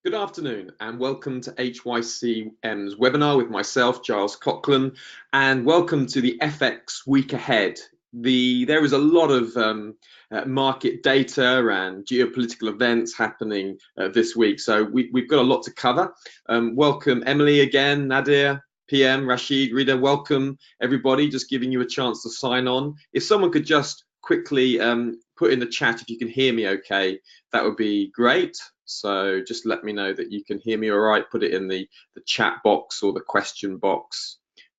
Good afternoon and welcome to HYCM's webinar with myself, Giles Coughlin, and welcome to the FX week ahead. There is a lot of market data and geopolitical events happening this week, so we've got a lot to cover. Welcome Emily again, Nadir, PM, Rashid, Rida, welcome everybody, just giving you a chance to sign on. If someone could just quickly put in the chat if you can hear me okay, that would be great. So just let me know that you can hear me all right. Put it in the chat box or the question box.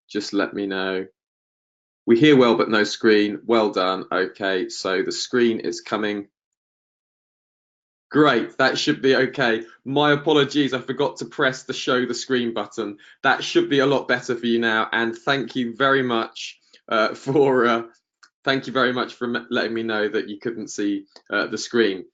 Just let me know. We hear well, but no screen. Well done. Okay, so the screen is coming. Great, that should be okay. My apologies, I forgot to press the show the screen button. That should be a lot better for you now. And thank you very much Thank you very much for letting me know that you couldn't see the screen.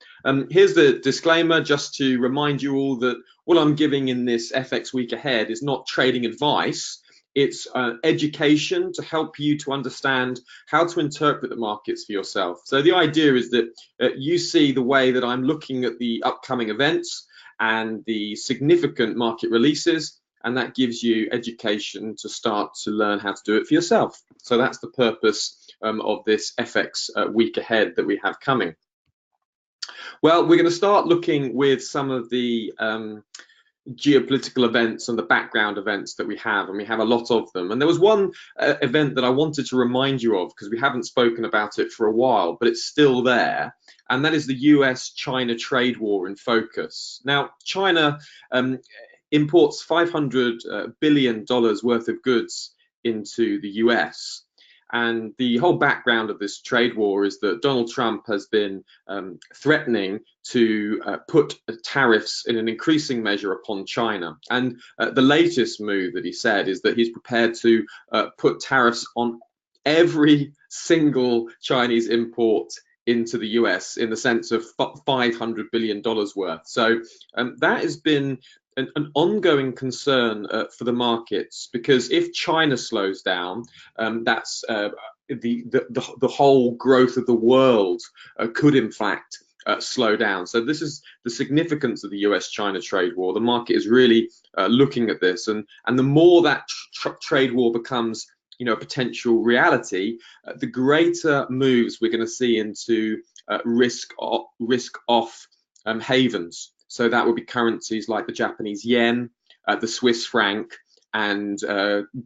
Here's the disclaimer, just to remind you all that what I'm giving in this FX week ahead is not trading advice. It's education to help you to understand how to interpret the markets for yourself. So the idea is that you see the way that I'm looking at the upcoming events and the significant market releases, and that gives you education to start to learn how to do it for yourself. So that's the purpose of this FX week ahead that we have coming. Well, we're going to start looking with some of the geopolitical events and the background events that we have, and we have a lot of them. And there was one event that I wanted to remind you of because we haven't spoken about it for a while, but it's still there, and that is the US-China trade war in focus. Now, China imports $500 billion worth of goods into the US. And the whole background of this trade war is that Donald Trump has been threatening to put tariffs in an increasing measure upon China. And the latest move that he said is that he's prepared to put tariffs on every single Chinese import into the US in the sense of $500 billion worth. So that has been an ongoing concern for the markets, because if China slows down, that's the whole growth of the world could in fact slow down. So this is the significance of the US-China trade war. The market is really looking at this, and the more that trade war becomes a potential reality, the greater moves we're going to see into risk off havens. So that would be currencies like the Japanese yen, the Swiss franc, and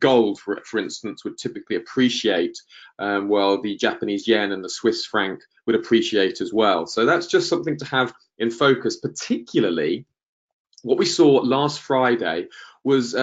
gold, for instance, would typically appreciate, while the Japanese yen and the Swiss franc would appreciate as well. So that's just something to have in focus. Particularly, what we saw last Friday was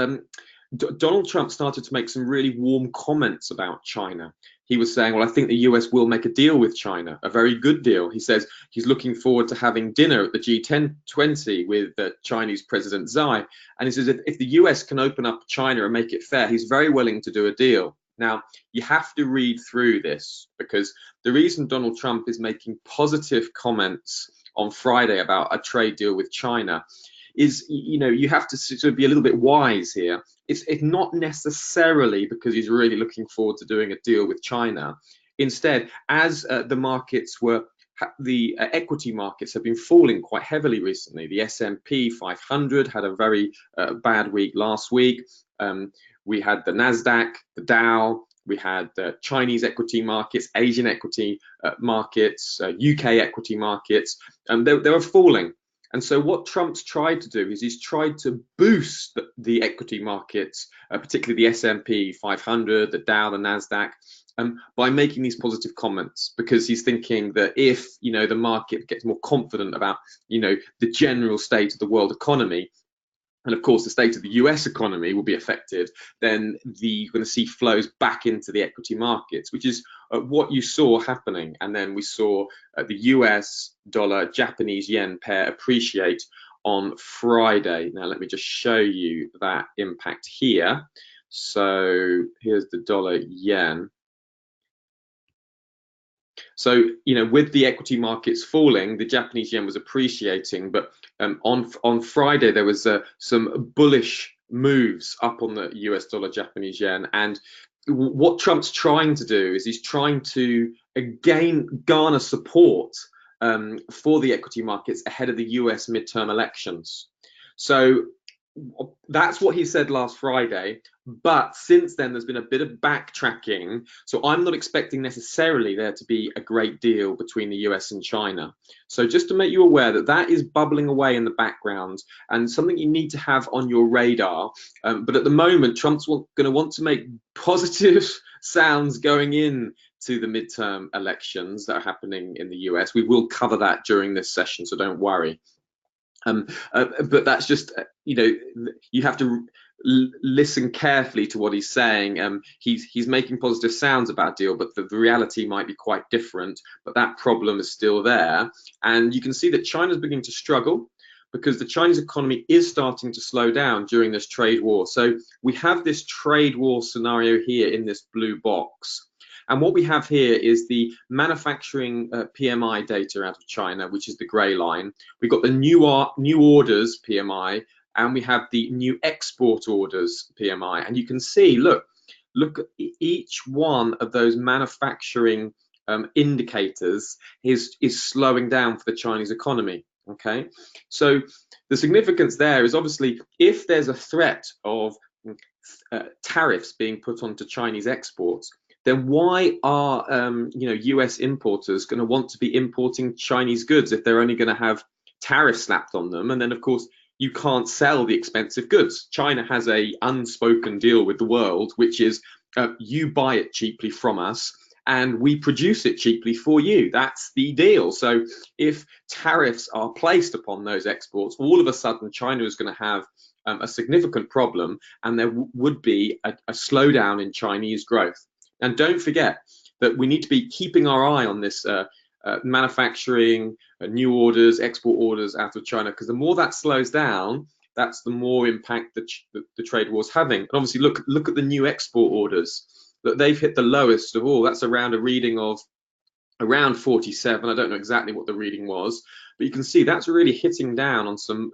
Donald Trump started to make some really warm comments about China. He was saying, well, I think the US will make a deal with China, a very good deal. He says he's looking forward to having dinner at the G20 with Chinese President Xi. And he says if the US can open up China and make it fair, he's very willing to do a deal. Now, you have to read through this, because the reason Donald Trump is making positive comments on Friday about a trade deal with China is, you have to sort of be a little bit wise here. It's not necessarily because he's really looking forward to doing a deal with China. Instead, as the equity markets have been falling quite heavily recently. The S&P 500 had a very bad week last week. We had the Nasdaq, the Dow, we had Chinese equity markets, Asian equity markets, UK equity markets, and they were falling. And so what Trump's tried to do is he's tried to boost the equity markets, particularly the S&P 500, the Dow, the Nasdaq, by making these positive comments, because he's thinking that if the market gets more confident about the general state of the world economy, and of course the state of the US economy will be affected, then you're going to see flows back into the equity markets, which is what you saw happening. And then we saw the US dollar, Japanese yen pair appreciate on Friday. Now let me just show you that impact here. So here's the dollar yen. So, with the equity markets falling, the Japanese yen was appreciating, but on Friday there was some bullish moves up on the US dollar, Japanese yen. And what Trump's trying to do is he's trying to again garner support for the equity markets ahead of the US midterm elections. So that's what he said last Friday. But since then, there's been a bit of backtracking. So I'm not expecting necessarily there to be a great deal between the US and China. So just to make you aware that that is bubbling away in the background and something you need to have on your radar. But at the moment, Trump's going to want to make positive sounds going in to the midterm elections that are happening in the US. We will cover that during this session, so don't worry. But that's just, you have to listen carefully to what he's saying. He's making positive sounds about deal, but the reality might be quite different. But that problem is still there, and you can see that China's beginning to struggle because the Chinese economy is starting to slow down during this trade war. So we have this trade war scenario here in this blue box. And what we have here is the manufacturing PMI data out of China, which is the grey line. We've got the new orders PMI, and we have the new export orders PMI. And you can see, look at each one of those manufacturing indicators is slowing down for the Chinese economy. Okay, so the significance there is obviously if there's a threat of tariffs being put onto Chinese exports, then why are US importers going to want to be importing Chinese goods if they're only going to have tariffs slapped on them? And then, of course, you can't sell the expensive goods. China has a unspoken deal with the world, which is you buy it cheaply from us and we produce it cheaply for you. That's the deal. So if tariffs are placed upon those exports, all of a sudden China is going to have a significant problem, and there would be a slowdown in Chinese growth. And don't forget that we need to be keeping our eye on this manufacturing, new orders, export orders out of China, because the more that slows down, that's the more impact the trade war is having. And obviously, look at the new export orders. That they've hit the lowest of all. That's around a reading of around 47. I don't know exactly what the reading was, but you can see that's really hitting down on some,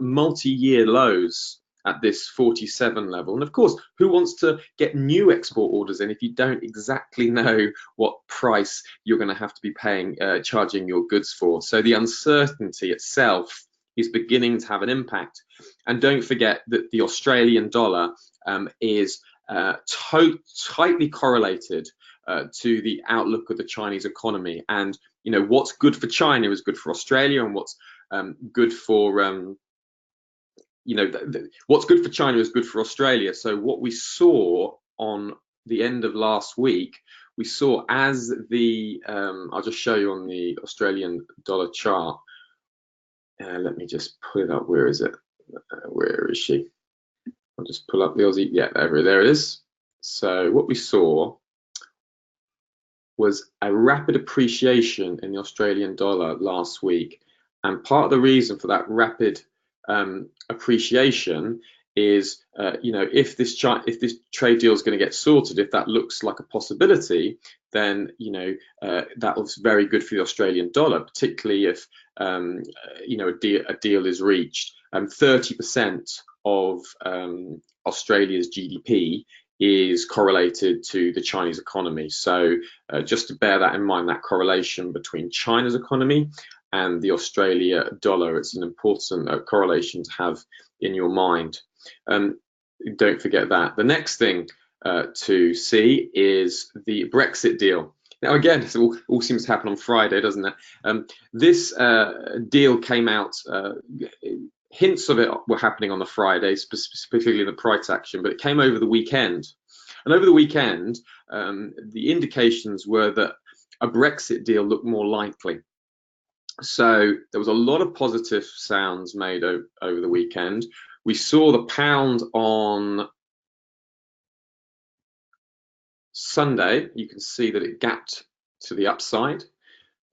multi-year lows at this 47 level. And of course, who wants to get new export orders in if you don't exactly know what price you're going to have to be paying, charging your goods for? So the uncertainty itself is beginning to have an impact. And don't forget that the Australian dollar is tightly correlated to the outlook of the Chinese economy. And what's good for China is good for Australia, and what's good for what's good for China is good for Australia. So what we saw on the end of last week, we saw as the I'll just show you on the Australian dollar chart. Let me just put it up. Where is it? Where is she? I'll just pull up the Aussie. Yeah, there it is. So what we saw was a rapid appreciation in the Australian dollar last week, and part of the reason for that rapid appreciation is, if this trade deal is going to get sorted, if that looks like a possibility, then that was very good for the Australian dollar, particularly if a deal is reached. 30% of Australia's GDP is correlated to the Chinese economy. So just to bear that in mind, that correlation between China's economy and the Australia dollar, it's an important correlation to have in your mind. Don't forget that. The next thing to see is the Brexit deal. Now, again, it all seems to happen on Friday, doesn't it? This deal came out, hints of it were happening on the Friday, specifically the price action, but it came over the weekend. And over the weekend, the indications were that a Brexit deal looked more likely. So there was a lot of positive sounds made over the weekend. We saw the pound on Sunday. You can see that it gapped to the upside.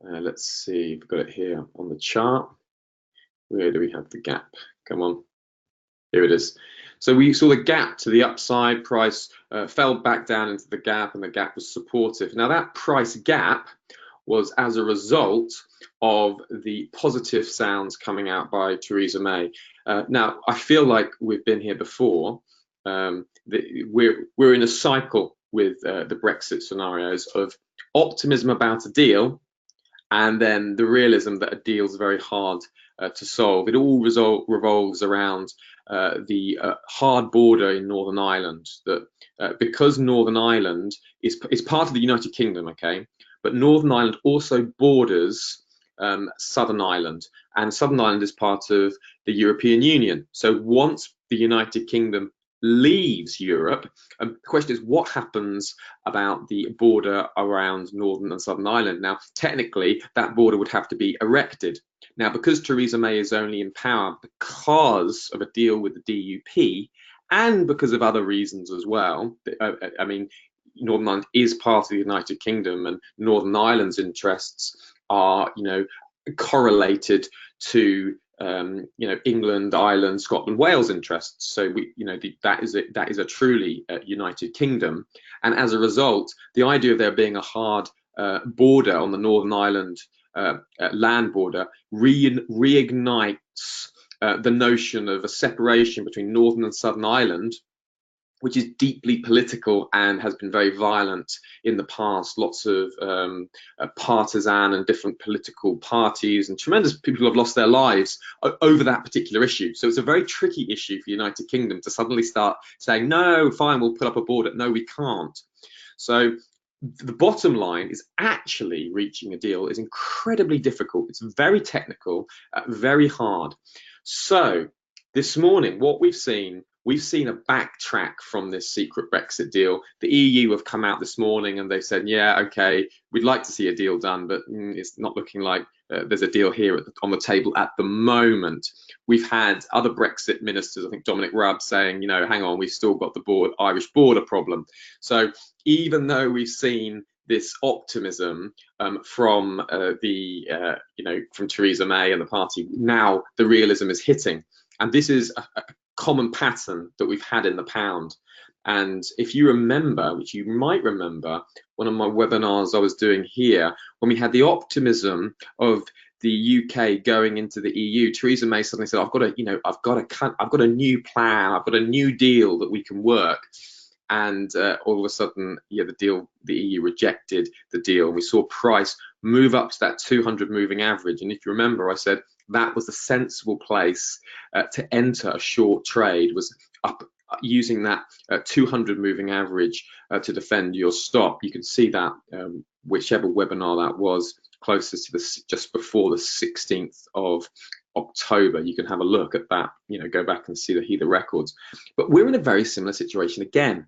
Let's see, we've got it here on the chart. Where do we have the gap? Come on, here it is. So we saw the gap to the upside. Price fell back down into the gap, and the gap was supportive. Now that price gap was as a result of the positive sounds coming out by Theresa May. Now I feel like we've been here before. We're in a cycle with the Brexit scenarios of optimism about a deal, and then the realism that a deal's very hard to solve. It all revolves around the hard border in Northern Ireland. That because Northern Ireland is part of the United Kingdom, okay, but Northern Ireland also borders Southern Ireland, and Southern Ireland is part of the European Union. So once the United Kingdom leaves Europe, the question is what happens about the border around Northern and Southern Ireland. Now, technically, that border would have to be erected. Now, because Theresa May is only in power because of a deal with the DUP and because of other reasons as well, I mean, Northern Ireland is part of the United Kingdom, and Northern Ireland's interests are, correlated to England, Ireland, Scotland, Wales interests. So that is a truly United Kingdom, and as a result, the idea of there being a hard border on the Northern Ireland land border reignites the notion of a separation between Northern and Southern Ireland, which is deeply political and has been very violent in the past. Lots of partisan and different political parties and tremendous people have lost their lives over that particular issue. So it's a very tricky issue for the United Kingdom to suddenly start saying, no, fine, we'll put up a border. No, we can't. So the bottom line is actually reaching a deal is incredibly difficult. It's very technical, very hard. So this morning, what we've seen a backtrack from this secret Brexit deal. The EU have come out this morning and they've said, yeah, okay, we'd like to see a deal done, but it's not looking like there's a deal here on the table at the moment. We've had other Brexit ministers, I think Dominic Raab, saying, hang on, we've still got the Irish border problem. So even though we've seen this optimism from from Theresa May and the party, now the realism is hitting. And this is a common pattern that we've had in the pound. And if you remember, which you might remember, one of my webinars I was doing here, when we had the optimism of the UK going into the EU, Theresa May suddenly said, I've got a new plan, I've got a new deal that we can work. And all of a sudden, the EU rejected the deal. We saw price move up to that 200 moving average. And if you remember, I said that was the sensible place to enter a short trade, was up using that 200 moving average to defend your stop. You can see that whichever webinar that was closest to this, just before the 16th of October, you can have a look at that, go back and see the records. But we're in a very similar situation again.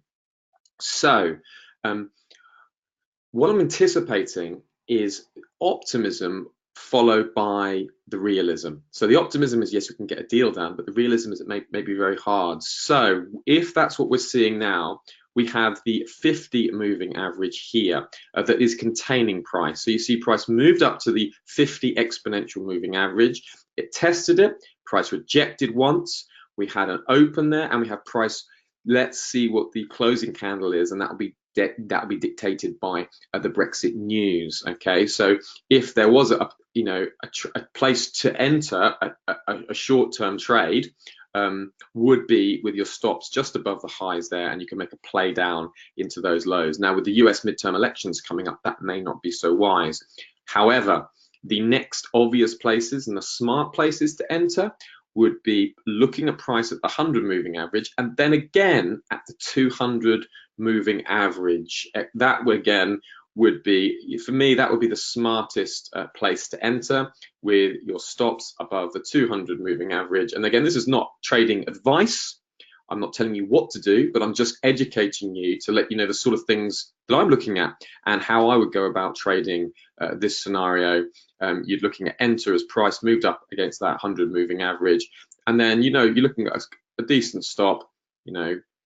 So what I'm anticipating is optimism followed by the realism. So the optimism is, yes, we can get a deal done, but the realism is it may be very hard. So if that's what we're seeing now, we have the 50 moving average here that is containing price. So you see price moved up to the 50 exponential moving average. It tested it, price rejected once. We had an open there and we have price. Let's see what the closing candle is, and that will be dictated by the Brexit news. Okay, so if there was a place to enter a short-term trade, would be with your stops just above the highs there, and you can make a play down into those lows. Now, with the US midterm elections coming up, that may not be so wise. However, the next obvious places and the smart places to enter would be looking at price at the 100 moving average, and then again at the 200 moving average. That would be, for me, that would be the smartest place to enter, with your stops above the 200 moving average. And again, this is not trading advice. I'm not telling you what to do, but I'm just educating you to let you know the sort of things that I'm looking at and how I would go about trading this scenario. You're looking at enter as price moved up against that 100 moving average. And then, you're looking at a decent stop,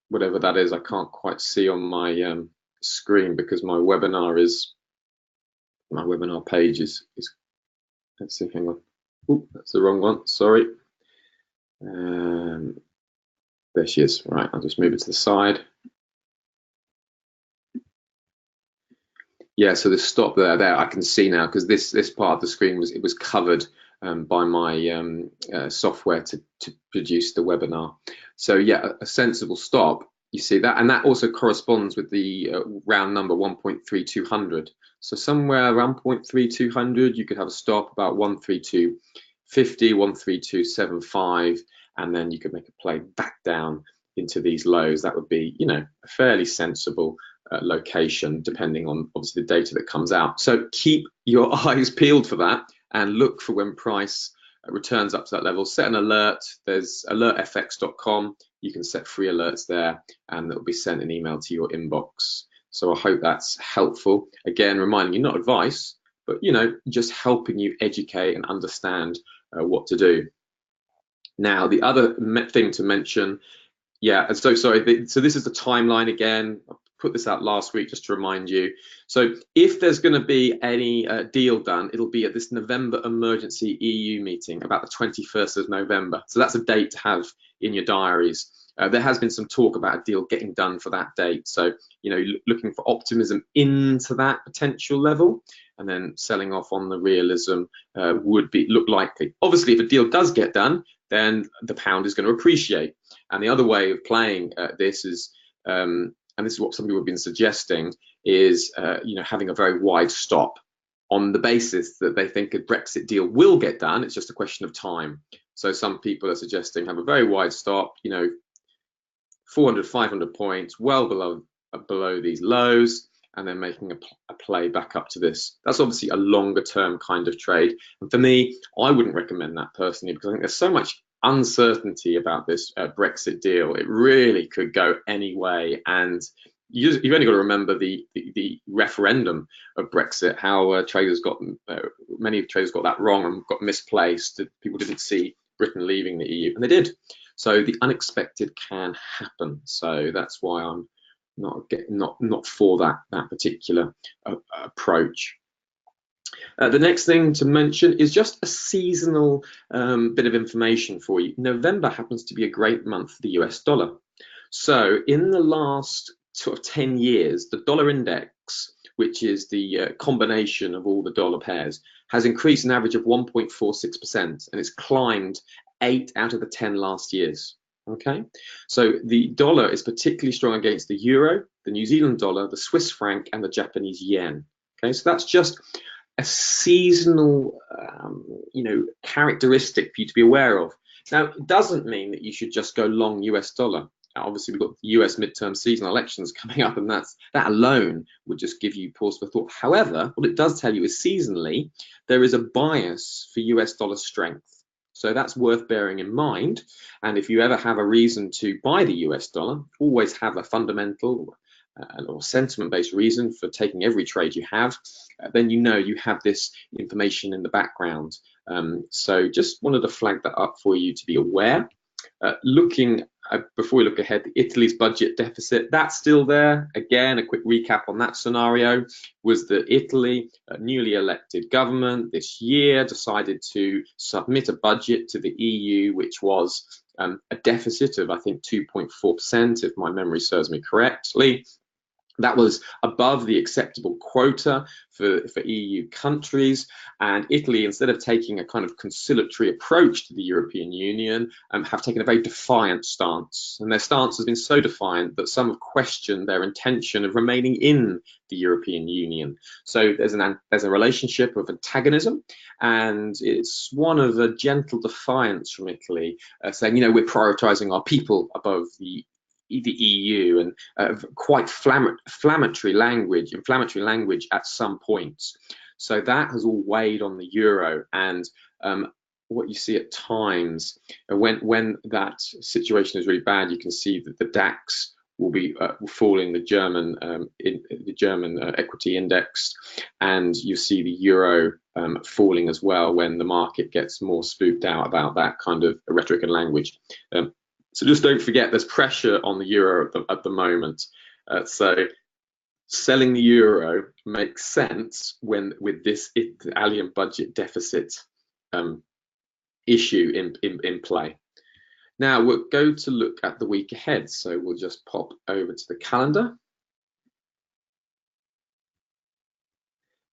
whatever that is. I can't quite see on my screen because my webinar page is let's see, hang on. Ooh, that's the wrong one, sorry. There she is. Right, I'll just move it to the side. Yeah, so the stop there I can see now, because this part of the screen was covered by my software to produce the webinar. So yeah, a sensible stop. You see that, and that also corresponds with the round number 1.3200. So somewhere around 0.3200, you could have a stop about 132.50, 132.75, and then you could make a play back down into these lows. That would be, you know, a fairly sensible location, depending on obviously the data that comes out. So keep your eyes peeled for that and look for when price returns up to that level. Set an alert. There's alertfx.com. You can set free alerts there, and it'll be sent an email to your inbox. So I hope that's helpful. Again, reminding you, not advice, but you know, just helping you educate and understand what to do. Now, the other thing to mention, yeah, so sorry. So this is the timeline again. I put this out last week just to remind you. So if there's going to be any deal done, it'll be at this November emergency EU meeting about the 21st of November. So that's a date to have in your diaries. There has been some talk about a deal getting done for that date. So, you know, looking for optimism into that potential level, and then selling off on the realism would look likely. Obviously, if a deal does get done, then the pound is going to appreciate. And the other way of playing this is, and this is what some people have been suggesting, is you know, having a very wide stop on the basis that they think a Brexit deal will get done. It's just a question of time. So some people are suggesting have a very wide stop, you know, 400, 500 points, well below these lows, and then making a play back up to this. That's obviously a longer term kind of trade. And for me, I wouldn't recommend that personally, because I think there's so much uncertainty about this Brexit deal. It really could go any way, and you've only got to remember the referendum of Brexit, how traders got many traders got that wrong and got misplaced. People didn't see Britain leaving the EU, and they did. So the unexpected can happen. So that's why I'm not for that particular approach. The next thing to mention is just a seasonal bit of information for you. November happens to be a great month for the US dollar. So in the last sort of 10 years, the dollar index, which is the combination of all the dollar pairs, has increased an average of 1.46%, and it's climbed 8 out of the 10 last years. Okay, so the dollar is particularly strong against the euro, the New Zealand dollar, the Swiss franc, and the Japanese yen. Okay, so that's just a seasonal, you know, characteristic for you to be aware of. Now, it doesn't mean that you should just go long US dollar. Obviously, we've got the US midterm seasonal elections coming up, and that alone would just give you pause for thought. However, what it does tell you is seasonally, there is a bias for US dollar strength. So that's worth bearing in mind. And if you ever have a reason to buy the US dollar, always have a fundamental or sentiment-based reason for taking every trade you have, then you know you have this information in the background. So just wanted to flag that up for you to be aware. Looking before we look ahead, Italy's budget deficit, that's still there. Again, a quick recap on that scenario was that Italy, a newly elected government this year, decided to submit a budget to the EU, which was a deficit of, I think, 2.4%, if my memory serves me correctly. That was above the acceptable quota for EU countries, and Italy, instead of taking a kind of conciliatory approach to the European Union, have taken a very defiant stance. And their stance has been so defiant that some have questioned their intention of remaining in the European Union. So there's a relationship of antagonism, and it's one of a gentle defiance from Italy, saying, you know, we're prioritizing our people above the EU, and quite inflammatory language at some points. So that has all weighed on the euro, and what you see at times when that situation is really bad, you can see that the DAX will be falling, the German equity index, and you see the euro falling as well when the market gets more spooked out about that kind of rhetoric and language. So just don't forget there's pressure on the euro at the moment. So selling the euro makes sense with this Italian budget deficit issue in play. Now we'll go to look at the week ahead. So we'll just pop over to the calendar.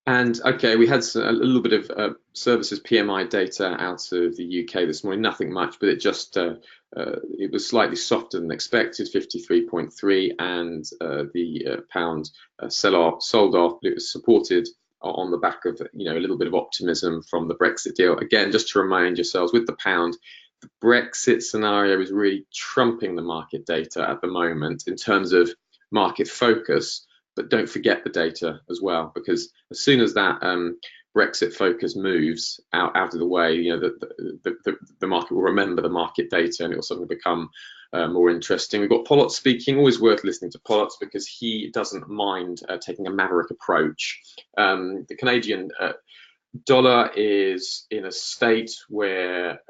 And okay, we had a little bit of services PMI data out of the UK this morning. Nothing much, but it just it was slightly softer than expected, 53.3, and the pound sold off. But it was supported on the back of a little bit of optimism from the Brexit deal. Again, just to remind yourselves, with the pound, the Brexit scenario is really trumping the market data at the moment in terms of market focus. But don't forget the data as well, because as soon as that Brexit focus moves out of the way, the market will remember the market data, and it will suddenly become more interesting. We've got Pollot speaking. Always worth listening to Pollot because he doesn't mind taking a maverick approach. The Canadian dollar is in a state where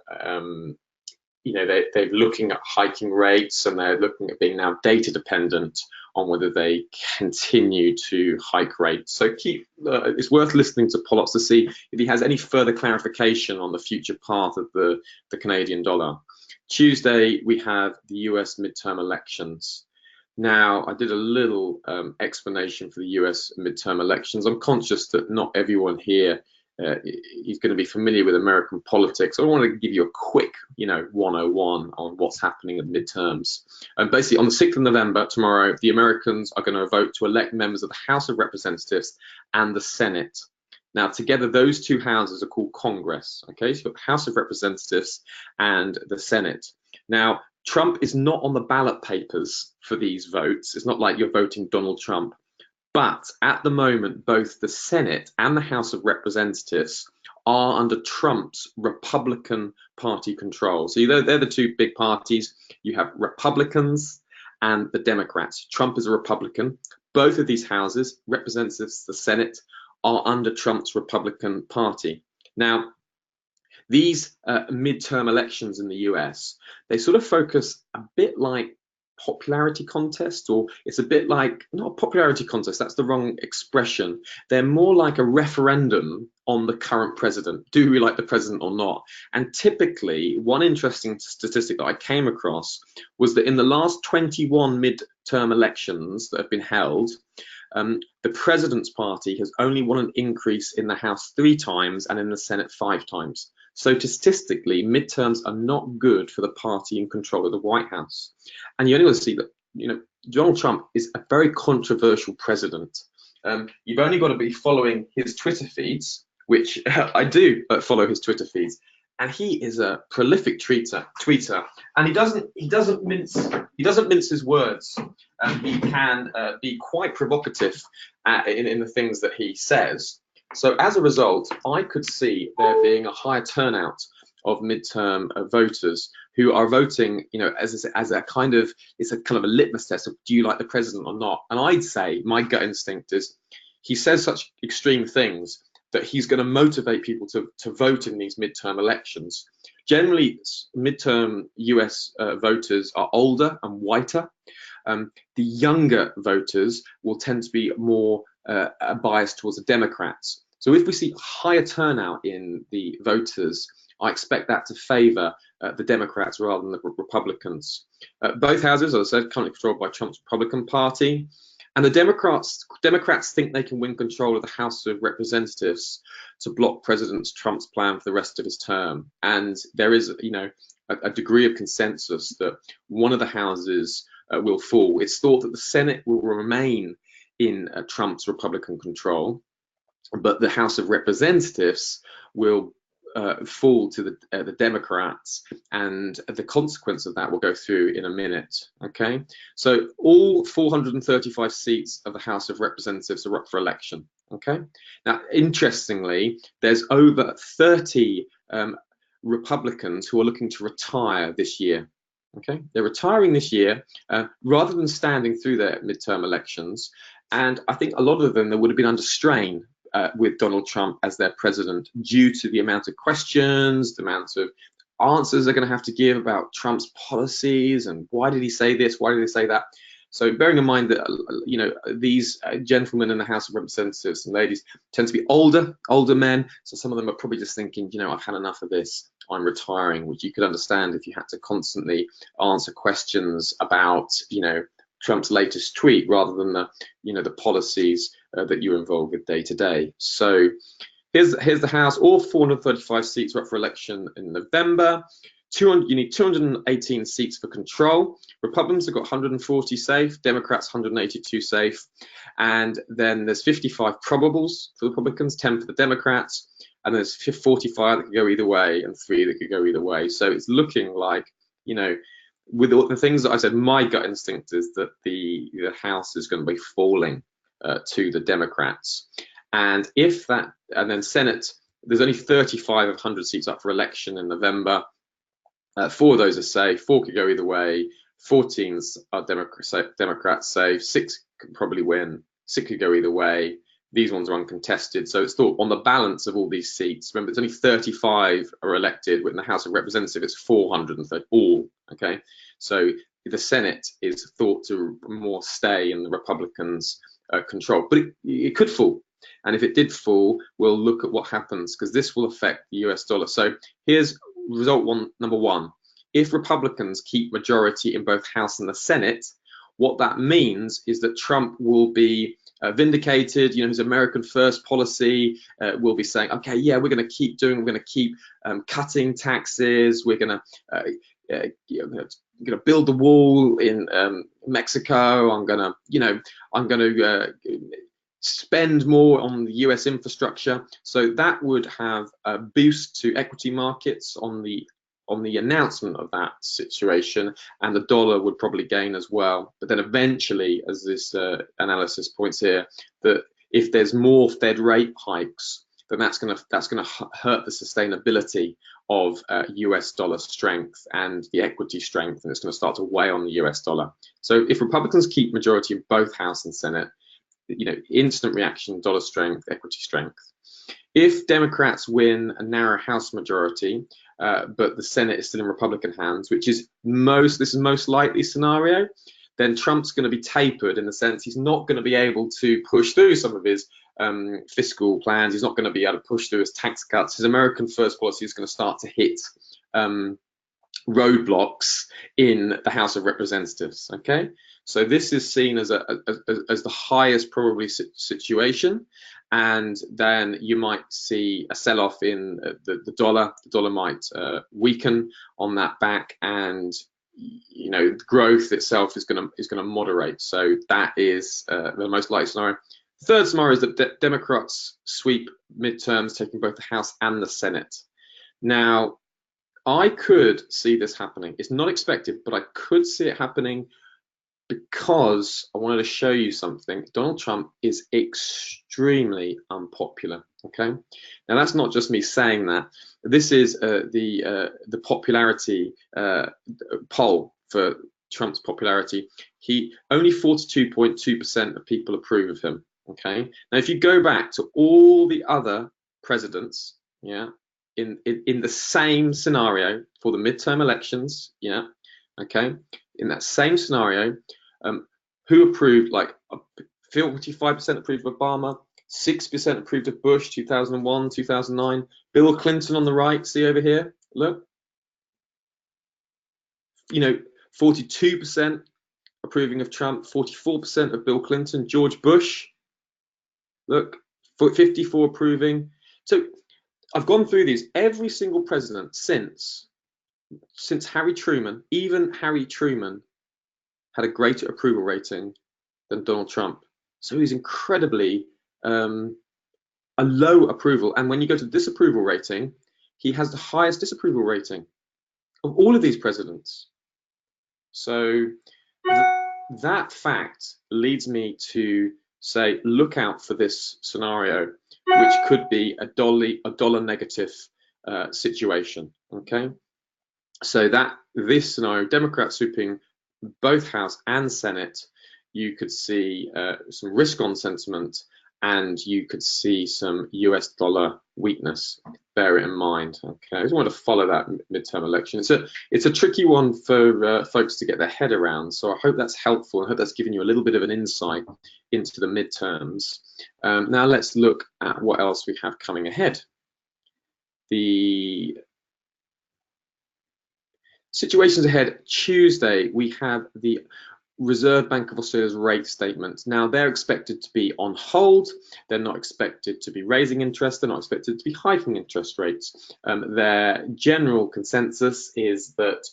they're looking at hiking rates, and they're looking at being now data dependent on whether they continue to hike rates. So it's worth listening to Pollot to see if he has any further clarification on the future path of the Canadian dollar. Tuesday, we have the US midterm elections. Now, I did a little explanation for the US midterm elections. I'm conscious that not everyone here is going to be familiar with American politics. I want to give you a quick, 101 on what's happening at midterms. And basically, on the 6th of November, tomorrow, the Americans are going to vote to elect members of the House of Representatives and the Senate. Now, together, those two houses are called Congress. Okay, so you've got the House of Representatives and the Senate. Now, Trump is not on the ballot papers for these votes. It's not like you're voting Donald Trump. But at the moment, both the Senate and the House of Representatives are under Trump's Republican Party control. So they're the two big parties. You have Republicans and the Democrats. Trump is a Republican. Both of these houses, Representatives, the Senate, are under Trump's Republican Party. Now, these midterm elections in the US, they sort of focus a bit like popularity contest, or it's a bit like, not a popularity contest, that's the wrong expression. They're more like a referendum on the current president. Do we like the president or not? And typically, one interesting statistic that I came across was that in the last 21 midterm elections that have been held, the president's party has only won an increase in the House 3 times and in the Senate 5 times. So statistically, midterms are not good for the party in control of the White House. And you only want to see that, Donald Trump is a very controversial president. You've only got to be following his Twitter feeds, which I do follow his Twitter feeds. And he is a prolific tweeter, and he doesn't mince his words. He can be quite provocative in the things that he says. So as a result, I could see there being a higher turnout of midterm voters who are voting, as a kind of, it's a kind of a litmus test of, do you like the president or not? And I'd say my gut instinct is he says such extreme things that he's going to motivate people to vote in these midterm elections. Generally, midterm US voters are older and whiter. The younger voters will tend to be more biased towards the Democrats. So if we see higher turnout in the voters, I expect that to favor the Democrats rather than the Republicans. Both houses, as I said, currently controlled by Trump's Republican Party. And the Democrats think they can win control of the House of Representatives to block President Trump's plan for the rest of his term. And there is, a degree of consensus that one of the houses will fall. It's thought that the Senate will remain in Trump's Republican control, but the House of Representatives will fall to the Democrats, and the consequence of that will go through in a minute. Okay, so all 435 seats of the House of Representatives are up for election. Okay, now interestingly, there's over 30 Republicans who are looking to retire this year. Okay, they're retiring this year rather than standing through their midterm elections, and I think a lot of them would have been under strain with Donald Trump as their president due to the amount of questions, the amount of answers they're going to have to give about Trump's policies and why did he say this, why did he say that. So bearing in mind that these gentlemen in the House of Representatives and ladies tend to be older men, so some of them are probably just thinking, I've had enough of this, I'm retiring, which you could understand if you had to constantly answer questions about Trump's latest tweet rather than the policies that you're involved with day to day. So here's the House. All 435 seats are up for election in November. You need 218 seats for control. Republicans have got 140 safe, Democrats 182 safe, and then there's 55 probables for the Republicans, 10 for the Democrats, and there's 45 that could go either way and 3 that could go either way. So it's looking like, you know, with all the things that I said, my gut instinct is that the House is going to be falling to the Democrats, and if that, and then Senate, there's only 35 of 100 seats up for election in November. 4 of those are safe, 4 could go either way, 14 are Democrats safe, 6 could probably win, 6 could go either way. These ones are uncontested. So it's thought on the balance of all these seats, remember, it's only 35 are elected, in the House of Representatives, it's 430 all, okay? So the Senate is thought to more stay in the Republicans' control, but it could fall. And if it did fall, we'll look at what happens, because this will affect the US dollar. So here's result number one. If Republicans keep majority in both House and the Senate, what that means is that Trump will be vindicated. You know, his American first policy will be saying, okay, yeah, we're going to keep cutting taxes. We're going to build the wall in Mexico. I'm going to spend more on the US infrastructure. So that would have a boost to equity markets on the announcement of that situation, and the dollar would probably gain as well. But then eventually, as this analysis points here, that if there's more Fed rate hikes, then that's going to hurt the sustainability of US dollar strength and the equity strength, and it's going to start to weigh on the US dollar. So if Republicans keep majority in both House and Senate, you know, instant reaction, dollar strength, equity strength. If Democrats win a narrow House majority, but the Senate is still in Republican hands, which is this is most likely scenario, then Trump's going to be tapered in the sense he's not going to be able to push through some of his fiscal plans. He's not going to be able to push through his tax cuts. His American first policy is going to start to hit roadblocks in the House of Representatives. Okay, so this is seen as the highest probably situation, and then you might see a sell-off in the dollar. The dollar might weaken on that back, and you know, growth itself is going to moderate. So that is the most likely scenario. Third scenario is that Democrats sweep midterms, taking both the House and the Senate. Now, I could see this happening. It's not expected, but I could see it happening because I wanted to show you something. Donald Trump is extremely unpopular. Okay, now that's not just me saying that. This is the popularity poll for Trump's popularity. He only 42.2% of people approve of him. Okay, now if you go back to all the other presidents, yeah, in the same scenario for the midterm elections, yeah, okay, in that same scenario, who approved? Like 45% approved of Obama, 6% approved of Bush, 2001, 2009. Bill Clinton on the right, see over here, look, you know, 42% approving of Trump, 44% of Bill Clinton. George Bush, look, 54 approving. So I've gone through these. Every single president since Harry Truman, even Harry Truman, had a greater approval rating than Donald Trump. So he's incredibly a low approval. And when you go to disapproval rating, he has the highest disapproval rating of all of these presidents. So that fact leads me to say, look out for this scenario, which could be a dollar negative situation. Okay, so that this scenario, Democrats sweeping both House and Senate, you could see some risk on sentiment, and you could see some US dollar weakness. Bear it in mind. Okay, I just want to follow that midterm election. It's a tricky one for folks to get their head around. So I hope that's helpful. I hope that's given you a little bit of an insight into the midterms. Now let's look at what else we have coming ahead. The situations ahead. Tuesday we have the Reserve Bank of Australia's rate statement. Now, they're expected to be on hold. They're not expected to be raising interest. They're not expected to be hiking interest rates. Their general consensus is that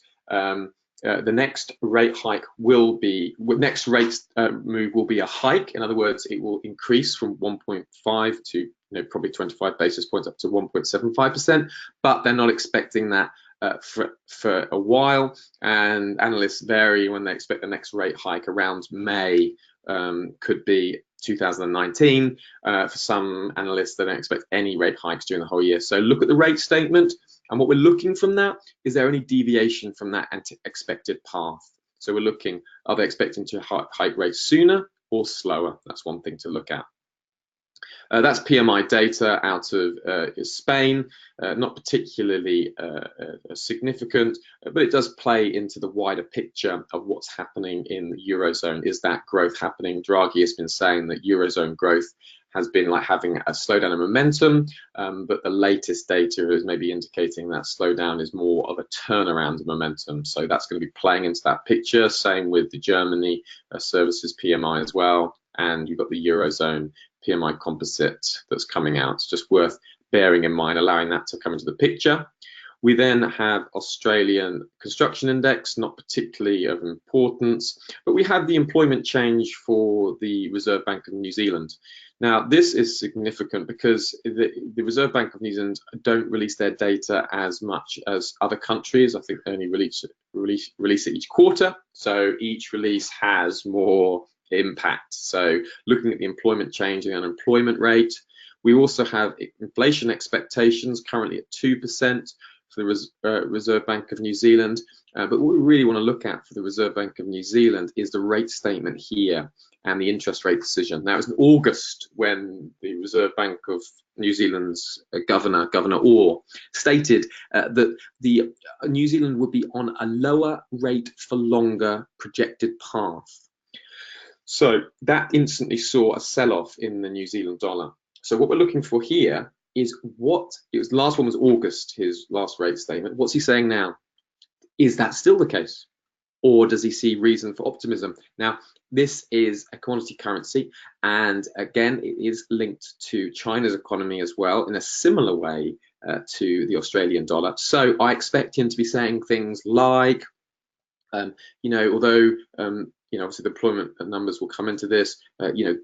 the next rate hike will be, next rate move will be a hike. In other words, it will increase from 1.5 to probably 25 basis points up to 1.75%, but they're not expecting that for a while, and analysts vary when they expect the next rate hike. Around May, could be 2019. For some analysts, they don't expect any rate hikes during the whole year. So look at the rate statement, and what we're looking from that, is there any deviation from that expected path? So we're looking, are they expecting to hike rates sooner or slower? That's one thing to look at. That's PMI data out of Spain, not particularly significant, but it does play into the wider picture of what's happening in the Eurozone. Is that growth happening? Draghi has been saying that Eurozone growth has been like having a slowdown in momentum, but the latest data is maybe indicating that slowdown is more of a turnaround of momentum. So that's going to be playing into that picture. Same with the Germany services PMI as well. And you've got the Eurozone PMI composite that's coming out. It's just worth bearing in mind, allowing that to come into the picture. We then have Australian construction index, not particularly of importance, but we have the employment change for the Reserve Bank of New Zealand. Now, this is significant because the Reserve Bank of New Zealand don't release their data as much as other countries. I think they only release it each quarter, so each release has more impact. So looking at the employment change and the unemployment rate, we also have inflation expectations currently at 2% for the Reserve Bank of New Zealand. But what we really want to look at for the Reserve Bank of New Zealand is the rate statement here and the interest rate decision. Now, it was in August when the Reserve Bank of New Zealand's Governor Orr, stated that the New Zealand would be on a lower rate for longer projected path. So that instantly saw a sell-off in the New Zealand dollar. So what we're looking for here is the last one was August, his last rate statement. What's he saying now? Is that still the case? Or does he see reason for optimism? Now, this is a commodity currency, and again, it is linked to China's economy as well in a similar way to the Australian dollar. So I expect him to be saying things like, although obviously the employment numbers will come into this.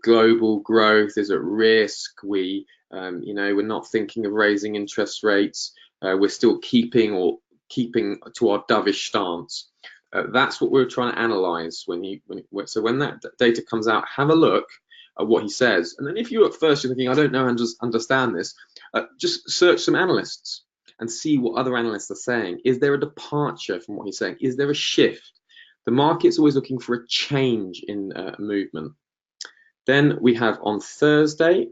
Global growth is at risk. We're not thinking of raising interest rates. We're still keeping to our dovish stance. That's what we're trying to analyze. When that data comes out, have a look at what he says. And then if you at first you're thinking, I don't know and just understand this, just search some analysts and see what other analysts are saying. Is there a departure from what he's saying? Is there a shift? The market's always looking for a change in movement. Then we have on Thursday,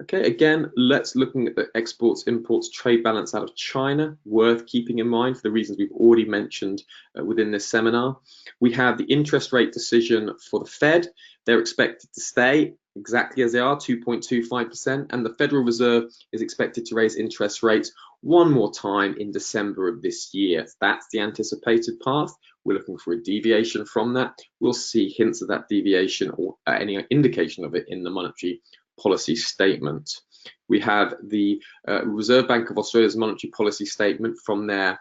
okay, again, let's looking at the exports, imports, trade balance out of China, worth keeping in mind for the reasons we've already mentioned within this seminar. We have the interest rate decision for the Fed. They're expected to stay exactly as they are, 2.25%, and the Federal Reserve is expected to raise interest rates one more time in December of this year. That's the anticipated path. We're looking for a deviation from that. We'll see hints of that deviation or any indication of it in the monetary policy statement. We have the Reserve Bank of Australia's monetary policy statement from their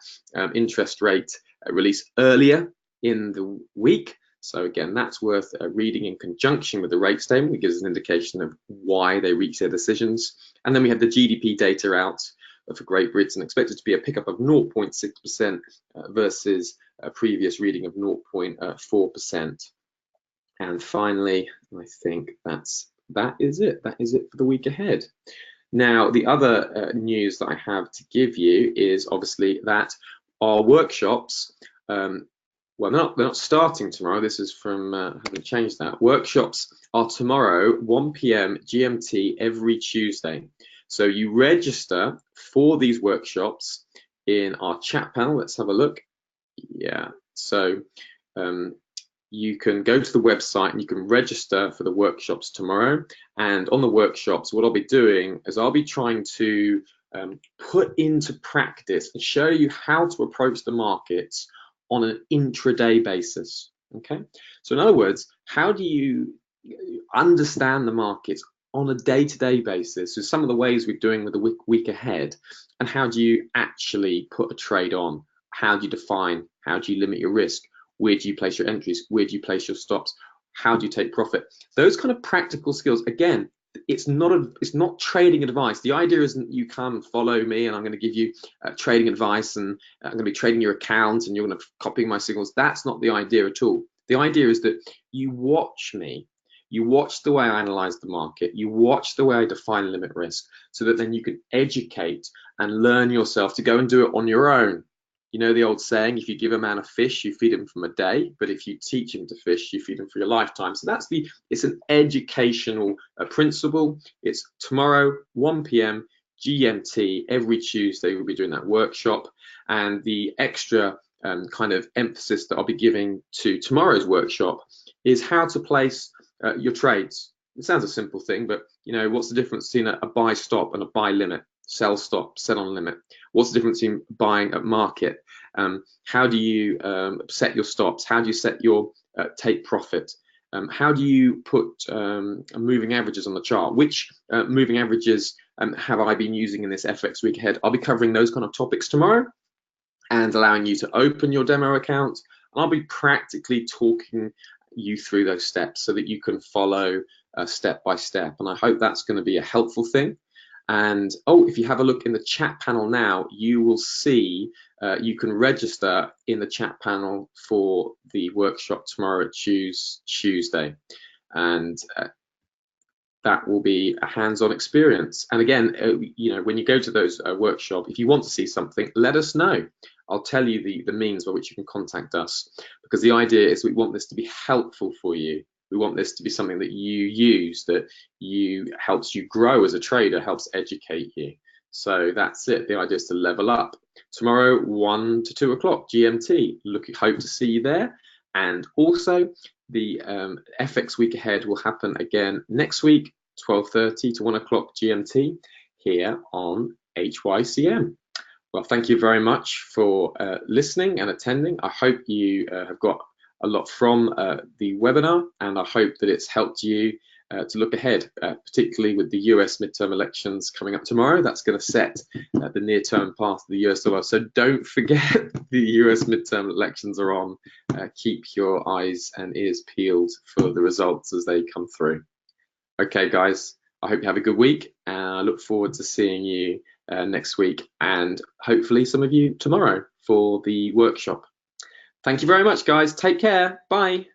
interest rate release earlier in the week. So again, that's worth reading in conjunction with the rate statement. It gives us an indication of why they reach their decisions. And then we have the GDP data out for Great Britain, expected to be a pickup of 0.6% versus a previous reading of 0.4%. And finally, I think that is it. That is it for the week ahead. Now, the other news that I have to give you is obviously that our workshops, well, they're not starting tomorrow. This is from, I haven't changed that. Workshops are tomorrow, 1 p.m. GMT every Tuesday. So you register for these workshops in our chat panel. Let's have a look. Yeah, so you can go to the website and you can register for the workshops tomorrow. And on the workshops, what I'll be doing is I'll be trying to put into practice and show you how to approach the markets on an intraday basis. Okay, so in other words, how do you understand the markets on a day-to-day basis? So some of the ways we're doing with the week ahead, and how do you actually put a trade on? How do you define? How do you limit your risk? Where do you place your entries? Where do you place your stops? How do you take profit? Those kind of practical skills. Again, it's not trading advice. The idea isn't you come and follow me and I'm going to give you trading advice and I'm going to be trading your account and you're going to copy my signals. That's not the idea at all. The idea is that you watch me, you watch the way I analyze the market, you watch the way I define limit risk, so that then you can educate and learn yourself to go and do it on your own. You know the old saying, if you give a man a fish, you feed him from a day, but if you teach him to fish, you feed him for your lifetime. So it's an educational principle. It's tomorrow, 1 p.m. GMT, every Tuesday we'll be doing that workshop. And the extra kind of emphasis that I'll be giving to tomorrow's workshop is how to place your trades. It sounds a simple thing, but you know, what's the difference between a buy stop and a buy limit? Sell stop, sell on limit. What's the difference in buying at market? How do you set your stops? How do you set your take profit? How do you put moving averages on the chart? Which moving averages have I been using in this FX week ahead? I'll be covering those kind of topics tomorrow and allowing you to open your demo account. I'll be practically talking you through those steps so that you can follow step by step. And I hope that's going to be a helpful thing. And if you have a look in the chat panel now, you will see you can register in the chat panel for the workshop tomorrow at Tuesday. And that will be a hands-on experience. And again, you know, when you go to those workshop, if you want to see something, let us know. I'll tell you the means by which you can contact us, because the idea is we want this to be helpful for you. We want this to be something that you use, that helps you grow as a trader, helps educate you. So that's it. The idea is to level up. Tomorrow, 1 to 2 o'clock GMT. Hope to see you there. And also, the FX week ahead will happen again next week, 12:30 to 1 o'clock GMT, here on HYCM. Well, thank you very much for listening and attending. I hope you have got a lot from the webinar, and I hope that it's helped you to look ahead, particularly with the US midterm elections coming up tomorrow. That's going to set the near-term path of the US dollar. So don't forget the US midterm elections are on. Keep your eyes and ears peeled for the results as they come through. Okay, guys, I hope you have a good week, and I look forward to seeing you next week, and hopefully some of you tomorrow for the workshop. Thank you very much, guys. Take care. Bye.